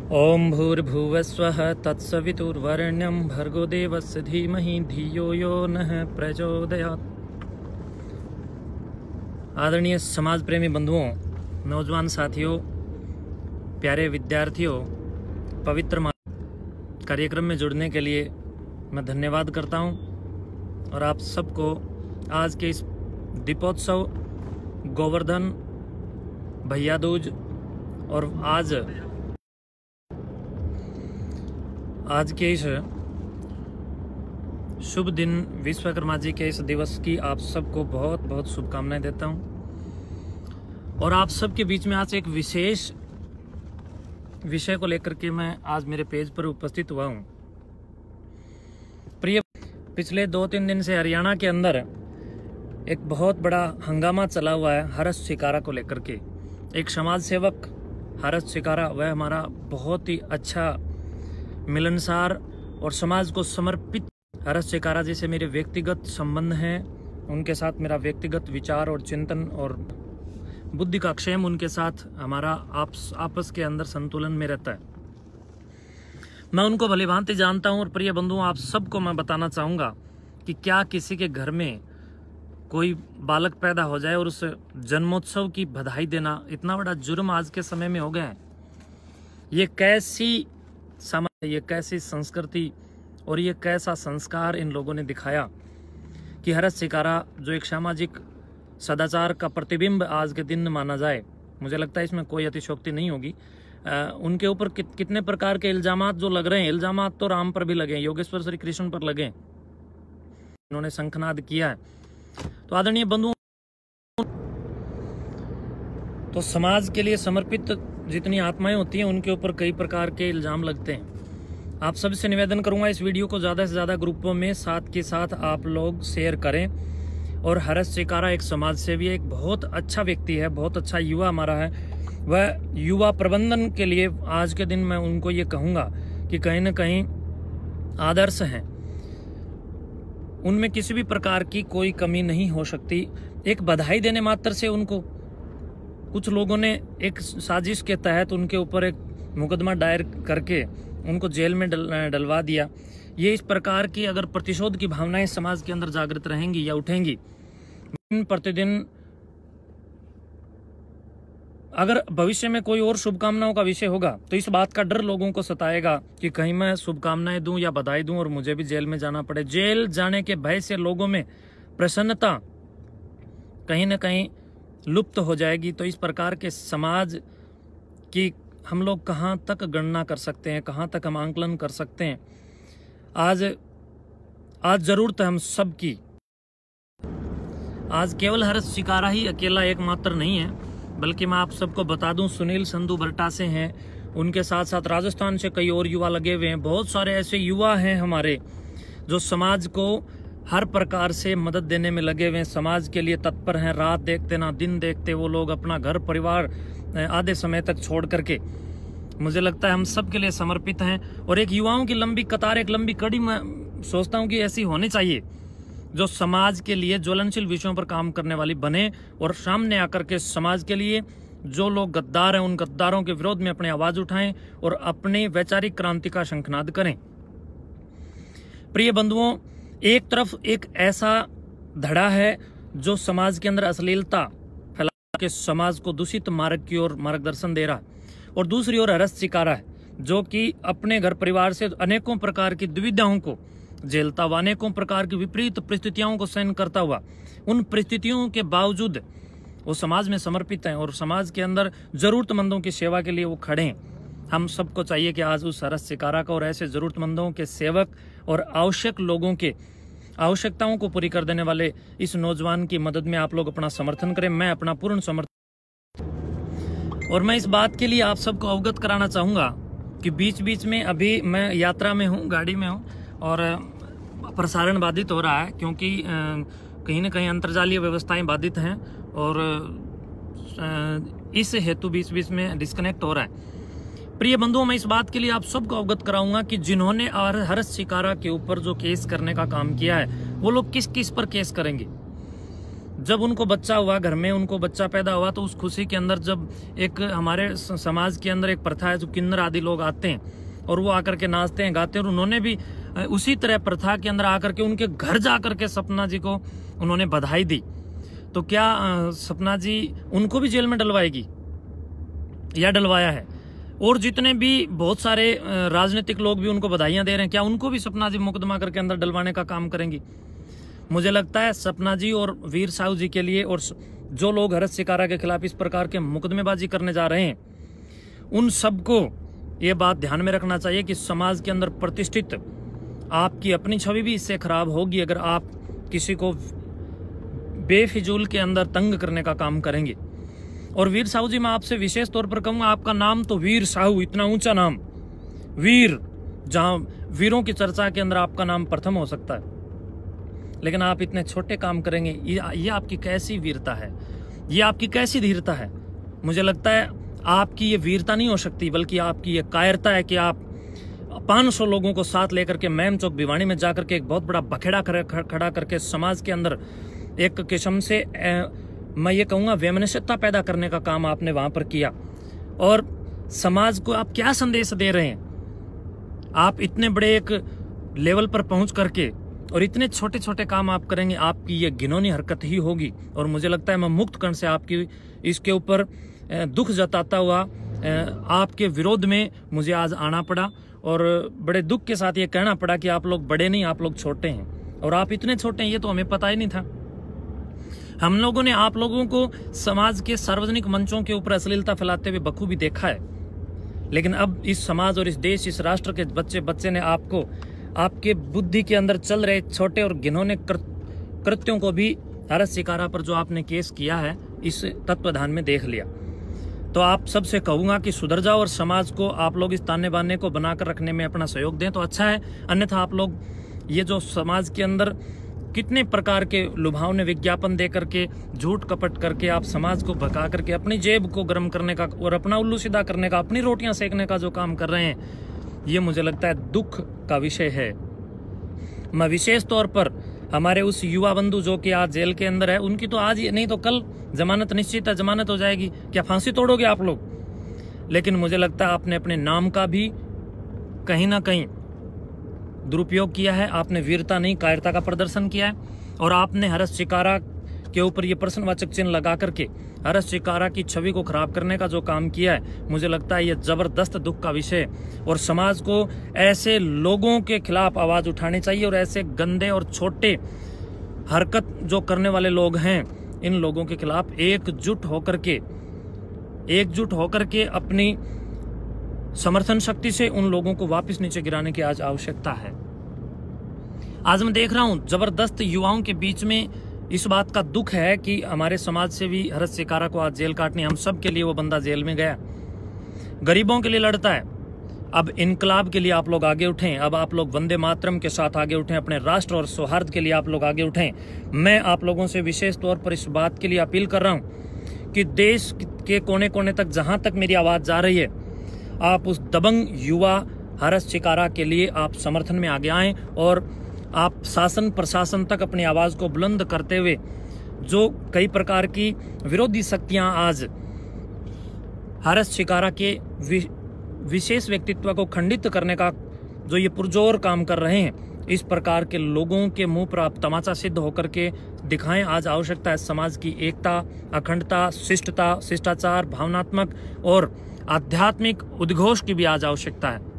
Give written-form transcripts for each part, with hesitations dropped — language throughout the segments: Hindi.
ओम भूर्भुवस्वः तत्सवितुर्वरेण्यं भर्गो देवस्य धीमहि धियो यो नः प्रचोदयात्। आदरणीय समाज प्रेमी बंधुओं, नौजवान साथियों, प्यारे विद्यार्थियों, पवित्र कार्यक्रम में जुड़ने के लिए मैं धन्यवाद करता हूं और आप सबको आज के इस दीपोत्सव, गोवर्धन, भैया दूज और आज के इस शुभ दिन विश्वकर्मा जी के इस दिवस की आप सबको बहुत बहुत शुभकामनाएं देता हूं। और आप सबके बीच में आज एक विशेष विषय को लेकर के मैं आज मेरे पेज पर उपस्थित हुआ हूं। प्रिय, पिछले 2-3 दिन से हरियाणा के अंदर एक बहुत बड़ा हंगामा चला हुआ है हर्ष शिकारा को लेकर के। एक समाज सेवक हर्ष शिकारा, वह हमारा बहुत ही अच्छा, मिलनसार और समाज को समर्पित हर्ष शिकारा जी से मेरे व्यक्तिगत संबंध हैं। उनके साथ मेरा व्यक्तिगत विचार और चिंतन और बुद्धि का क्षेम, उनके साथ हमारा आपस के अंदर संतुलन में रहता है। मैं उनको भली भांति जानता हूं। और प्रिय बंधुओं, आप सबको मैं बताना चाहूंगा कि क्या किसी के घर में कोई बालक पैदा हो जाए और उस जन्मोत्सव की बधाई देना इतना बड़ा जुर्म आज के समय में हो गया है। ये कैसी समाज, ये कैसी संस्कृति और ये कैसा संस्कार इन लोगों ने दिखाया कि हर्ष शिकारा जो एक सामाजिक सदाचार का प्रतिबिंब आज के दिन माना जाए। मुझे लगता है इसमें कोई अतिशयोक्ति नहीं होगी। उनके ऊपर कितने प्रकार के इल्जामात जो लग रहे हैं, इल्जामात तो राम पर भी लगे, योगेश्वर श्री कृष्ण पर लगे, उन्होंने शंखनाद किया है। तो आदरणीय बंधुओं, तो समाज के लिए समर्पित जितनी आत्माएं होती हैं उनके ऊपर कई प्रकार के इल्जाम लगते हैं। आप सबसे निवेदन करूंगा इस वीडियो को ज़्यादा से ज़्यादा ग्रुपों में साथ के साथ आप लोग शेयर करें। और हर्ष शिकारा एक समाज सेवी, एक बहुत अच्छा व्यक्ति है, बहुत अच्छा युवा हमारा है। वह युवा प्रबंधन के लिए आज के दिन मैं उनको ये कहूँगा कि कहीं ना कहीं आदर्श हैं, उनमें किसी भी प्रकार की कोई कमी नहीं हो सकती। एक बधाई देने मात्र से उनको कुछ लोगों ने एक साजिश के तहत उनके ऊपर एक मुकदमा दायर करके उनको जेल में डलवा दिया। ये इस प्रकार की अगर प्रतिशोध की भावनाएं समाज के अंदर जागृत रहेंगी या उठेंगी, दिन प्रतिदिन अगर भविष्य में कोई और शुभकामनाओं का विषय होगा तो इस बात का डर लोगों को सताएगा कि कहीं मैं शुभकामनाएं दूं या बधाई दूं और मुझे भी जेल में जाना पड़े। जेल जाने के भय से लोगों में प्रसन्नता कहीं ना कहीं लुप्त हो जाएगी। तो इस प्रकार के समाज की हम लोग कहाँ तक गणना कर सकते हैं, कहाँ तक हम आंकलन कर सकते हैं। आज जरूरत है हम सब की। आज केवल हर्ष शिकारा ही अकेला एकमात्र नहीं है, बल्कि मैं आप सबको बता दूं, सुनील संधू बरटा से हैं, उनके साथ साथ राजस्थान से कई और युवा लगे हुए हैं। बहुत सारे ऐसे युवा हैं हमारे जो समाज को हर प्रकार से मदद देने में लगे हुए हैं, समाज के लिए तत्पर हैं। रात देखते ना दिन देखते वो लोग अपना घर परिवार आधे समय तक छोड़ करके, मुझे लगता है हम सब के लिए समर्पित हैं। और एक युवाओं की लंबी कतार, एक लंबी कड़ी मैं सोचता हूं कि ऐसी होनी चाहिए जो समाज के लिए ज्वलनशील विषयों पर काम करने वाली बने और सामने आकर के समाज के लिए जो लोग गद्दार हैं उन गद्दारों के विरोध में अपनी आवाज उठाएं और अपनी वैचारिक क्रांति का शंखनाद करें। प्रिय बंधुओं, एक तरफ एक ऐसा धड़ा है जो समाज के अंदर अश्लीलता फैला के समाज को दूषित मार्ग की ओर मार्गदर्शन दे रहा है, और दूसरी ओर हर्ष शिकारा है जो कि अपने घर परिवार से अनेकों प्रकार की दुविधाओं को झेलता हुआ, अनेकों प्रकार की विपरीत परिस्थितियों को सहन करता हुआ, उन परिस्थितियों के बावजूद वो समाज में समर्पित हैं और समाज के अंदर जरूरतमंदों की सेवा के लिए वो खड़े हैं। हम सबको चाहिए कि आज उस हर्ष शिकारा का और ऐसे जरूरतमंदों के सेवक और आवश्यक लोगों के आवश्यकताओं को पूरी कर देने वाले इस नौजवान की मदद में आप लोग अपना समर्थन करें। मैं अपना पूर्ण समर्थन, और मैं इस बात के लिए आप सबको अवगत कराना चाहूंगा कि बीच बीच में अभी मैं यात्रा में हूँ, गाड़ी में हूँ और प्रसारण बाधित हो रहा है क्योंकि कहीं ना कहीं अंतर्जालीय व्यवस्थाएं बाधित हैं और इस हेतु बीच बीच में डिस्कनेक्ट हो रहा है। प्रिय बंधुओं, मैं इस बात के लिए आप सबको अवगत कराऊंगा कि जिन्होंने हर्ष शिकारा के ऊपर जो केस करने का काम किया है वो लोग किस किस पर केस करेंगे। जब उनको बच्चा हुआ, घर में उनको बच्चा पैदा हुआ, तो उस खुशी के अंदर जब एक हमारे समाज के अंदर एक प्रथा है, जो किन्नर आदि लोग आते हैं और वो आकर के नाचते हैं, गाते हैं, और उन्होंने भी उसी तरह प्रथा के अंदर आकर के उनके घर जा करके सपना जी को उन्होंने बधाई दी। तो क्या सपना जी उनको भी जेल में डलवाएगी या डलवाया है? और जितने भी बहुत सारे राजनीतिक लोग भी उनको बधाइयां दे रहे हैं, क्या उनको भी सपना जी मुकदमा करके अंदर डलवाने का काम करेंगी? मुझे लगता है सपना जी और वीर साहू जी के लिए, और जो लोग हरस शिकारा के खिलाफ इस प्रकार के मुकदमेबाजी करने जा रहे हैं, उन सबको ये बात ध्यान में रखना चाहिए कि समाज के अंदर प्रतिष्ठित आपकी अपनी छवि भी इससे खराब होगी अगर आप किसी को बेफिजूल के अंदर तंग करने का काम करेंगे। और वीर साहू जी, मैं आपसे विशेष तौर पर कहूंगा, आपका नाम तो वीर साहू, इतना ऊंचा नाम, वीर, जहां वीरों की चर्चा के अंदर आपका नाम प्रथम हो सकता है, लेकिन आप इतने छोटे काम करेंगे, ये आपकी कैसी वीरता है, ये आपकी कैसी धीरता है? मुझे लगता है आपकी ये वीरता नहीं हो सकती, बल्कि आपकी ये कायरता है कि आप 500 लोगों को साथ लेकर के मैम चौक भिवानी में जाकर के एक बहुत बड़ा बखेड़ा खड़ा करके समाज के अंदर एक किस्म से मैं ये कहूँगा वैमनस्यता पैदा करने का काम आपने वहां पर किया। और समाज को आप क्या संदेश दे रहे हैं? आप इतने बड़े एक लेवल पर पहुंच करके और इतने छोटे छोटे काम आप करेंगे, आपकी ये घिनौनी हरकत ही होगी। और मुझे लगता है मैं मुक्त कर्ण से आपकी इसके ऊपर दुख जताता हुआ आपके विरोध में मुझे आज आना पड़ा, और बड़े दुख के साथ ये कहना पड़ा कि आप लोग बड़े नहीं, आप लोग छोटे हैं। और आप इतने छोटे हैं ये तो हमें पता ही नहीं था। हम लोगों ने आप लोगों को समाज के सार्वजनिक मंचों के ऊपर अश्लीलता फैलाते हुए बखूबी देखा है, लेकिन अब इस समाज और इस देश, इस राष्ट्र के बच्चे ने आपको, आपके बुद्धि के अंदर चल रहे छोटे और घिनौने कृत्यों को भी हरस शिकारा पर जो आपने केस किया है, इस तत्वाधान में देख लिया। तो आप सबसे कहूंगा कि सुधर जाओ और समाज को आप लोग इस ताने बाने को बनाकर रखने में अपना सहयोग दें तो अच्छा है। अन्यथा आप लोग ये जो समाज के अंदर कितने प्रकार के लुभावने विज्ञापन दे करके, झूठ कपट करके आप समाज को भगा करके अपनी जेब को गर्म करने का और अपना उल्लू सीधा करने का, अपनी रोटियां सेकने का जो काम कर रहे हैं, ये मुझे लगता है दुख का विषय है। मैं विशेष तौर पर हमारे उस युवा बंधु जो कि आज जेल के अंदर है, उनकी तो आज नहीं तो कल जमानत निश्चित है, जमानत हो जाएगी। क्या फांसी तोड़ोगे आप लोग? लेकिन मुझे लगता है आपने अपने नाम का भी कहीं ना कहीं दुरुपयोग किया है। आपने वीरता नहीं, कायरता का प्रदर्शन किया है, और आपने हरस शिकारा के ऊपर ये प्रश्नवाचक चिन्ह लगा करके हरस शिकारा की छवि को खराब करने का जो काम किया है, मुझे लगता है ये जबरदस्त दुख का विषय है। और समाज को ऐसे लोगों के खिलाफ आवाज उठानी चाहिए, और ऐसे गंदे और छोटे हरकत जो करने वाले लोग हैं, इन लोगों के खिलाफ एकजुट होकर के अपनी समर्थन शक्ति से उन लोगों को वापस नीचे गिराने की आज आवश्यकता है। आज मैं देख रहा हूं जबरदस्त युवाओं के बीच में इस बात का दुख है कि हमारे समाज से भी हरस शिकारा को आज जेल काटनी, हम सब के लिए वो बंदा जेल में गया, गरीबों के लिए लड़ता है। अब इनकलाब के लिए आप लोग आगे उठें, अब आप लोग वंदे मातरम के साथ आगे उठें, अपने राष्ट्र और सौहार्द के लिए आप लोग आगे उठें। मैं आप लोगों से विशेष तौर पर इस बात के लिए अपील कर रहा हूं कि देश के कोने कोने तक, जहां तक मेरी आवाज जा रही है, आप उस दबंग युवा हरस शिकारा के लिए आप समर्थन में आगे आएं, और आप शासन प्रशासन तक अपनी आवाज को बुलंद करते हुए जो कई प्रकार की विरोधी शक्तियां आज हरस शिकारा के विशेष व्यक्तित्व को खंडित करने का जो ये पुरजोर काम कर रहे हैं, इस प्रकार के लोगों के मुंह पर आप तमाचा सिद्ध होकर के दिखाएं। आज आवश्यकता है समाज की एकता, अखंडता, शिष्टता, शिष्टाचार, भावनात्मक और आध्यात्मिक उद्घोष की भी आज आवश्यकता है।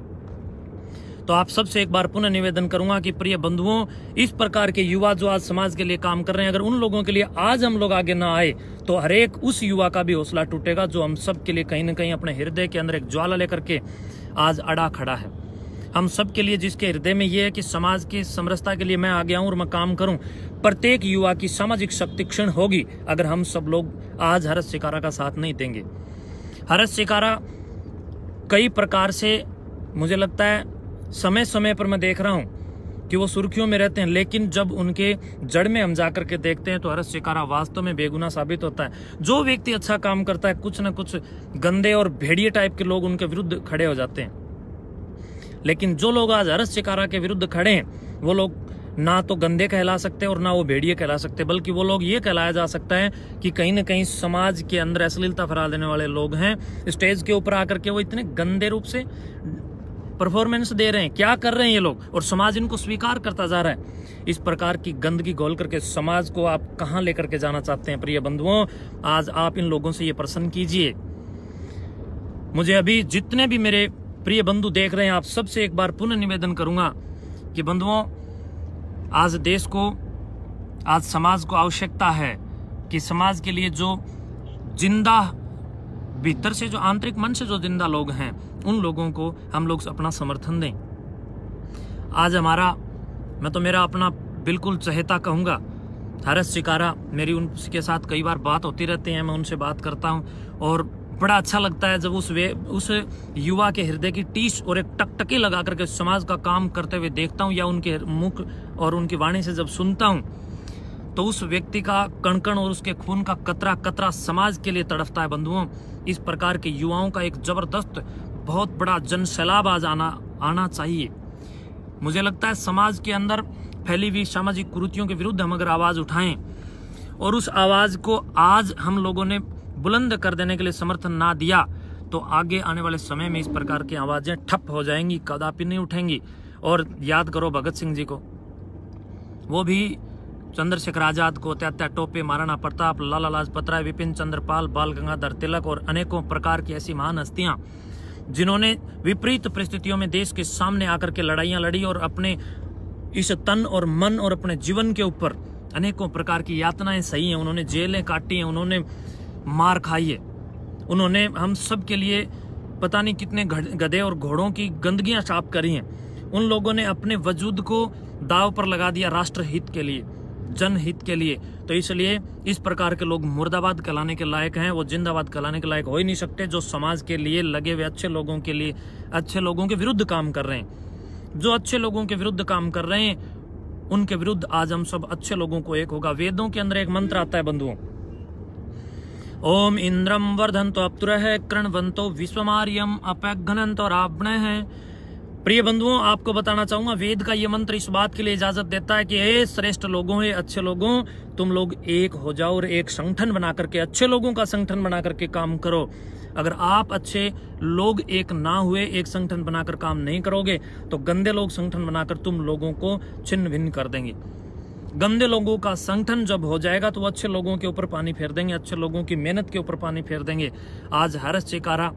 तो आप सबसे एक बार पुनः निवेदन करूंगा कि प्रिय बंधुओं, इस प्रकार के युवा जो आज समाज के लिए काम कर रहे हैं, अगर उन लोगों के लिए आज हम लोग आगे ना आए तो हर एक उस युवा का भी हौसला टूटेगा जो हम सब के लिए कहीं ना कहीं अपने हृदय के अंदर एक ज्वाला लेकर के आज अड़ा खड़ा है। हम सब के लिए जिसके हृदय में ये है कि समाज की समरसता के लिए मैं आगे आऊं और मैं काम करूं, प्रत्येक युवा की सामाजिक शक्ति क्षीण होगी अगर हम सब लोग आज हरस शिकारा का साथ नहीं देंगे। हरस शिकारा कई प्रकार से, मुझे लगता है समय समय पर मैं देख रहा हूं कि वो सुर्खियों में रहते हैं, लेकिन जब उनके जड़ में हम जाकर के देखते हैं तो हरस शिकारा वास्तव में बेगुनाह साबित होता है। जो व्यक्ति अच्छा काम करता है, कुछ न कुछ गंदे और भेड़िए टाइप के लोग उनके विरुद्ध खड़े हो जाते हैं। लेकिन जो लोग आज हरस शिकारा के विरुद्ध खड़े हैं, वो लोग ना तो गंदे कहला सकते और ना वो भेड़िए कहला सकते, बल्कि वो लोग ये कहलाया जा सकता है कि कहीं ना कहीं समाज के अंदर अश्लीलता फैला देने वाले लोग हैं। स्टेज के ऊपर आकर के वो इतने गंदे रूप से परफॉर्मेंस दे रहे हैं, क्या कर रहे हैं ये लोग, और समाज इनको स्वीकार करता जा रहा है। इस प्रकार की गंदगी घोल करके समाज को आप कहां लेकर के जाना चाहते हैं प्रिय बंधुओं? आज आप इन लोगों से ये प्रश्न कीजिए। मुझे अभी जितने भी मेरे प्रिय बंधु देख रहे हैं, आप सबसे एक बार पुनः निवेदन करूंगा कि बंधुओं, आज देश को, आज समाज को आवश्यकता है कि समाज के लिए जो जिंदा, भीतर से जो आंतरिक मन से जो जिंदा लोग हैं, उन लोगों को हम लोग अपना समर्थन दें। आज हमारा, मैं तो मेरा अपना बिल्कुल चहेता कहूंगा, हर्ष चिकारा, मेरी उनके साथ कई बार बात होती रहती है, मैं उनसे बात करता हूं और बड़ा अच्छा लगता है जब उस युवा के हृदय की टीस और एक टकटकी लगा करके समाज का काम करते हुए देखता हूं, या उनके मुख और उनकी वाणी से जब सुनता हूं, तो उस व्यक्ति का कण-कण और उसके खून का कतरा-कतरा समाज के लिए तड़फता है। बंधुओं, इस प्रकार के युवाओं का एक जबरदस्त, बहुत बड़ा जनसैलाब आज आना चाहिए। मुझे लगता है समाज के अंदर फैली हुई सामाजिक कुरीतियों के विरुद्ध हम अगर आवाज उठाएं और उस आवाज को आज हम लोगों ने बुलंद कर देने के लिए समर्थन ना दिया, तो आगे आने वाले समय में इस प्रकार की आवाजें ठप हो जाएंगी, कदापि नहीं उठेंगी। और याद करो भगत सिंह जी को, वो भी चंद्रशेखर आजाद को, तात्या टोपे, महाराणा प्रताप, लाला लाजपत राय, विपिन चंद्र पाल, बाल गंगाधर तिलक और अनेकों प्रकार की ऐसी महान हस्तियां जिन्होंने विपरीत परिस्थितियों में देश के सामने आकर के लड़ाइयां लड़ी और अपने इस तन और मन और अपने जीवन के ऊपर अनेकों प्रकार की यातनाएं सही हैं, उन्होंने जेलें काटी हैं, उन्होंने मार खाई है, उन्होंने हम सब के लिए पता नहीं कितने गधे और घोड़ों की गंदगियां साफ करी हैं। उन लोगों ने अपने वजूद को दाव पर लगा दिया राष्ट्र हित के लिए, जनहित के लिए। तो इसलिए इस प्रकार के लोग मुर्दाबाद कहलाने के लायक हैं, वो जिंदाबाद कहलाने के लायक हो ही नहीं सकते। जो समाज के लिए लगे हुए अच्छे लोगों के लिए, अच्छे लोगों के विरुद्ध काम कर रहे हैं, जो अच्छे लोगों के विरुद्ध काम कर रहे हैं, उनके विरुद्ध आज हम सब अच्छे लोगों को एक होगा। वेदों के अंदर एक मंत्र आता है बंधुओं, ओम इंद्रम वर्धन्तो अप्तुरः कृण्वन्तो विश्वमार्यम अपघ्नन्तो रावणः। प्रिय बंधुओं, आपको बताना चाहूंगा, वेद का ये मंत्र इस बात के लिए इजाजत देता है कि हे श्रेष्ठ लोगों, हे अच्छे लोगों, तुम लोग एक हो जाओ और एक संगठन बना करके, अच्छे लोगों का संगठन बना करके काम करो। अगर आप अच्छे लोग एक ना हुए, एक संगठन बनाकर काम नहीं करोगे, तो गंदे लोग संगठन बनाकर तुम लोगों को छिन्न भिन्न कर देंगे। गंदे लोगों का संगठन जब हो जाएगा तो अच्छे लोगों के ऊपर पानी फेर देंगे, अच्छे लोगों की मेहनत के ऊपर पानी फेर देंगे। आज हर्ष चिकारा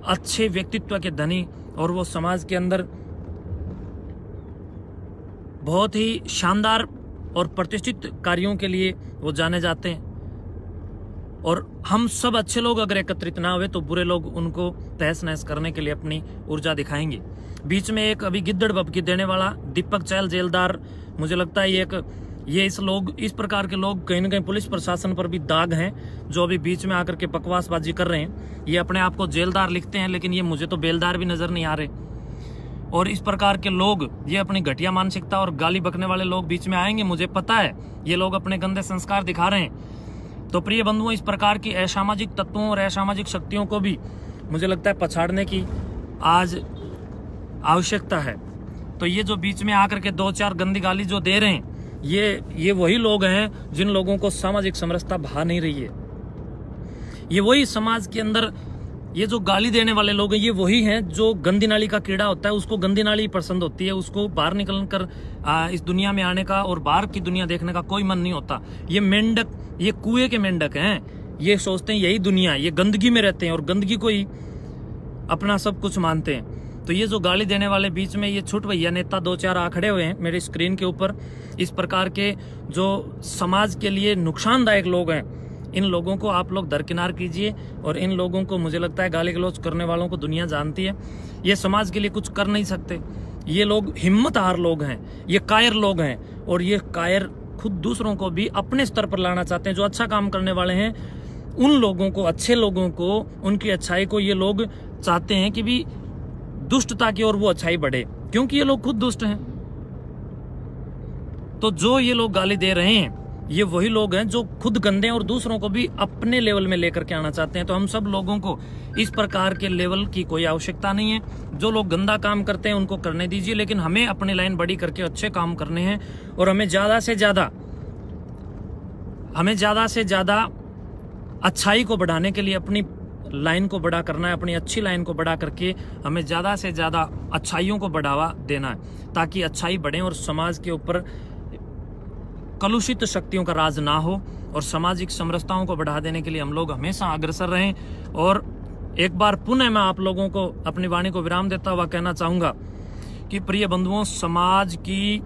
अच्छे व्यक्तित्व के धनी और वो समाज के अंदर बहुत ही शानदार और प्रतिष्ठित कार्यों के लिए वो जाने जाते हैं। और हम सब अच्छे लोग अगर एकत्रित ना हुए तो बुरे लोग उनको तहस नहस करने के लिए अपनी ऊर्जा दिखाएंगे। बीच में एक अभी गिद्दड़ बपकी देने वाला दीपक चैल जेलदार, मुझे लगता है ये इस प्रकार के लोग कहीं ना कहीं पुलिस प्रशासन पर भी दाग हैं, जो अभी बीच में आकर के बकवासबाजी कर रहे हैं। ये अपने आप को जेलदार लिखते हैं, लेकिन ये मुझे तो बेलदार भी नजर नहीं आ रहे। और इस प्रकार के लोग, ये अपनी घटिया मानसिकता और गाली बकने वाले लोग बीच में आएंगे, मुझे पता है ये लोग अपने गंदे संस्कार दिखा रहे हैं। तो प्रिय बंधुओं, इस प्रकार की असामाजिक तत्वों और असामाजिक शक्तियों को भी मुझे लगता है पछाड़ने की आज आवश्यकता है। तो ये जो बीच में आकर के 2-4 गंदी गाली जो दे रहे हैं, ये वही लोग हैं जिन लोगों को सामाजिक समरसता भा नहीं रही है। ये वही समाज के अंदर ये जो गाली देने वाले लोग हैं, ये वही हैं जो गंदी नाली का कीड़ा होता है, उसको गंदी नाली पसंद होती है, उसको बाहर निकल कर इस दुनिया में आने का और बाहर की दुनिया देखने का कोई मन नहीं होता। ये मेंढक, ये कुएं के मेंढक हैं, ये सोचते हैं यही दुनिया, ये गंदगी में रहते हैं और गंदगी को ही अपना सब कुछ मानते हैं। तो ये जो गाली देने वाले बीच में ये छुट भैया नेता 2-4 आ खड़े हुए हैं मेरे स्क्रीन के ऊपर, इस प्रकार के जो समाज के लिए नुकसानदायक लोग हैं, इन लोगों को आप लोग दरकिनार कीजिए। और इन लोगों को मुझे लगता है गाली गलौज करने वालों को दुनिया जानती है, ये समाज के लिए कुछ कर नहीं सकते। ये लोग हिम्मत हार लोग हैं, ये कायर लोग हैं, और ये कायर खुद दूसरों को भी अपने स्तर पर लाना चाहते हैं। जो अच्छा काम करने वाले हैं उन लोगों को, अच्छे लोगों को, उनकी अच्छाई को ये लोग चाहते हैं कि भी दुष्टता की ओर वो अच्छाई बढ़े, क्योंकि ये लोग खुद दुष्ट हैं। तो जो ये लोग गाली दे रहे हैं ये वही लोग हैं जो खुद गंदे हैं और दूसरों को भी अपने लेवल में लेकर के आना चाहते हैं। तो हम सब लोगों को इस प्रकार के लेवल की कोई आवश्यकता नहीं है। जो लोग गंदा काम करते हैं उनको करने दीजिए, लेकिन हमें अपनी लाइन बड़ी करके अच्छे काम करने हैं और हमें ज्यादा से ज्यादा अच्छाई को बढ़ाने के लिए अपनी लाइन को बड़ा करना है। अपनी अच्छी लाइन को बड़ा करके हमें ज्यादा से ज्यादा अच्छाइयों को बढ़ावा देना है, ताकि अच्छाई बढ़े और समाज के ऊपर कलुषित शक्तियों का राज ना हो और सामाजिक समरसताओं को बढ़ा देने के लिए हम लोग हमेशा अग्रसर रहें। और एक बार पुनः मैं आप लोगों को अपनी वाणी को विराम देता हुआ कहना चाहूंगा कि प्रिय बंधुओं, समाज की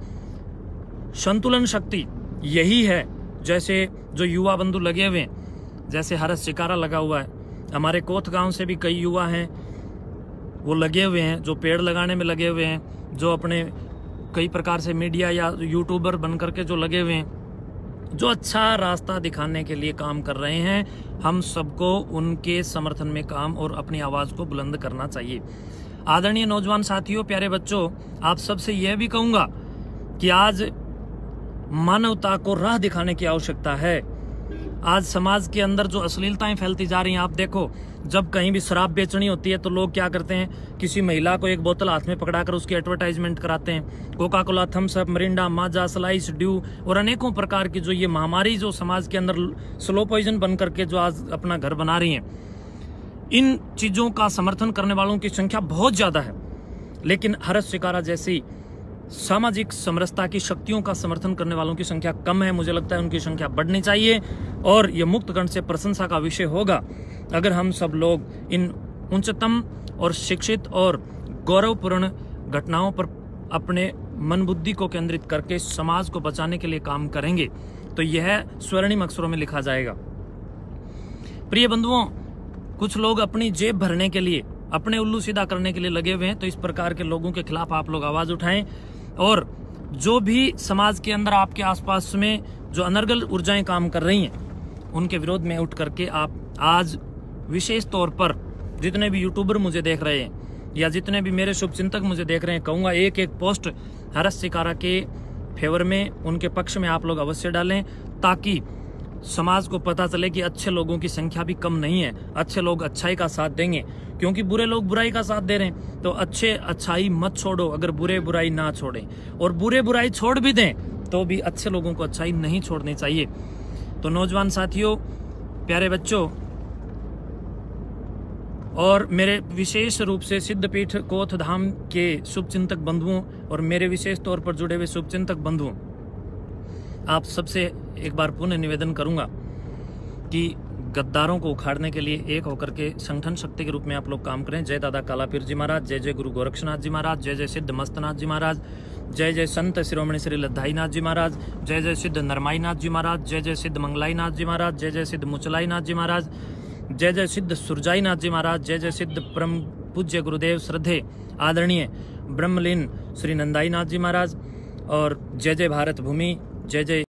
संतुलन शक्ति यही है। जैसे जो युवा बंधु लगे हुए हैं, जैसे हरस शिकारा लगा हुआ है, हमारे कोथ गांव से भी कई युवा हैं वो लगे हुए हैं, जो पेड़ लगाने में लगे हुए हैं, जो अपने कई प्रकार से मीडिया या यूट्यूबर बन करके जो लगे हुए हैं, जो अच्छा रास्ता दिखाने के लिए काम कर रहे हैं। हम सबको उनके समर्थन में काम और अपनी आवाज को बुलंद करना चाहिए। आदरणीय नौजवान साथियों, प्यारे बच्चों, आप सबसे यह भी कहूंगा कि आज मानवता को राह दिखाने की आवश्यकता है। आज समाज के अंदर जो अश्लीलताएं फैलती जा रही हैं, आप देखो, जब कहीं भी शराब बेचनी होती है तो लोग क्या करते हैं, किसी महिला को एक बोतल हाथ में पकड़ाकर उसकी एडवर्टाइजमेंट कराते हैं। Coca Cola, Thums Up, Mirinda, Maaza, Slice, Dew और अनेकों प्रकार की जो ये महामारी जो समाज के अंदर स्लो पॉइजन बन करके जो आज अपना घर बना रही हैं, इन चीजों का समर्थन करने वालों की संख्या बहुत ज्यादा है। लेकिन हरस शिकारा जैसी सामाजिक समरसता की शक्तियों का समर्थन करने वालों की संख्या कम है। मुझे लगता है उनकी संख्या बढ़नी चाहिए और ये मुक्तगण से प्रशंसा का विषय होगा अगर हम सब लोग इन उच्चतम और शिक्षित और गौरवपूर्ण घटनाओं पर अपने मन बुद्धि को केंद्रित करके समाज को बचाने के लिए काम करेंगे तो यह स्वर्णिम अक्षरों में लिखा जाएगा। प्रिय बंधुओं, कुछ लोग अपनी जेब भरने के लिए, अपने उल्लू सीधा करने के लिए लगे हुए हैं। तो इस प्रकार के लोगों के खिलाफ आप लोग आवाज उठाएं और जो भी समाज के अंदर आपके आसपास में जो अनर्गल ऊर्जाएं काम कर रही हैं उनके विरोध में उठ करके आप आज विशेष तौर पर जितने भी यूट्यूबर मुझे देख रहे हैं या जितने भी मेरे शुभचिंतक मुझे देख रहे हैं, कहूंगा एक एक पोस्ट हरस शिकारा के फेवर में, उनके पक्ष में आप लोग अवश्य डालें, ताकि समाज को पता चले कि अच्छे लोगों की संख्या भी कम नहीं है। अच्छे लोग अच्छाई का साथ देंगे, क्योंकि बुरे लोग बुराई का साथ दे रहे हैं। तो अच्छे अच्छाई मत छोड़ो अगर बुरे बुराई ना छोड़ें, और बुरे बुराई छोड़ भी दें तो भी अच्छे लोगों को अच्छाई नहीं छोड़नी चाहिए। तो नौजवान साथियों, प्यारे बच्चों और मेरे विशेष रूप से सिद्धपीठ कोथ धाम के शुभचिंतक बंधुओं और मेरे विशेष तौर पर जुड़े हुए शुभचिंतक बंधुओं, आप सबसे एक बार पुनः निवेदन करूंगा कि गद्दारों को उखाड़ने के लिए एक होकर के संगठन शक्ति के रूप में आप लोग काम करें। जय दादा कालापीर जी महाराज, जय जय गुरु गोरक्षनाथ जी महाराज, जय जय सिद्ध मस्तनाथ जी महाराज, जय जय संत शिरोमणि श्री लद्दाई नाथ जी महाराज, जय जय सिद्ध नरमाई नाथ जी महाराज, जय जय सिद्ध मंगलाई नाथ जी महाराज, जय जय सिद्ध मुचलाई नाथ जी महाराज, जय जय सिद्ध सुरजाई नाथ जी महाराज, जय जय सिद्ध परम पूज्य गुरुदेव श्रद्धे आदरणीय ब्रह्मलीन श्री नंदाई नाथ जी महाराज, और जय जय भारत भूमि, जय जय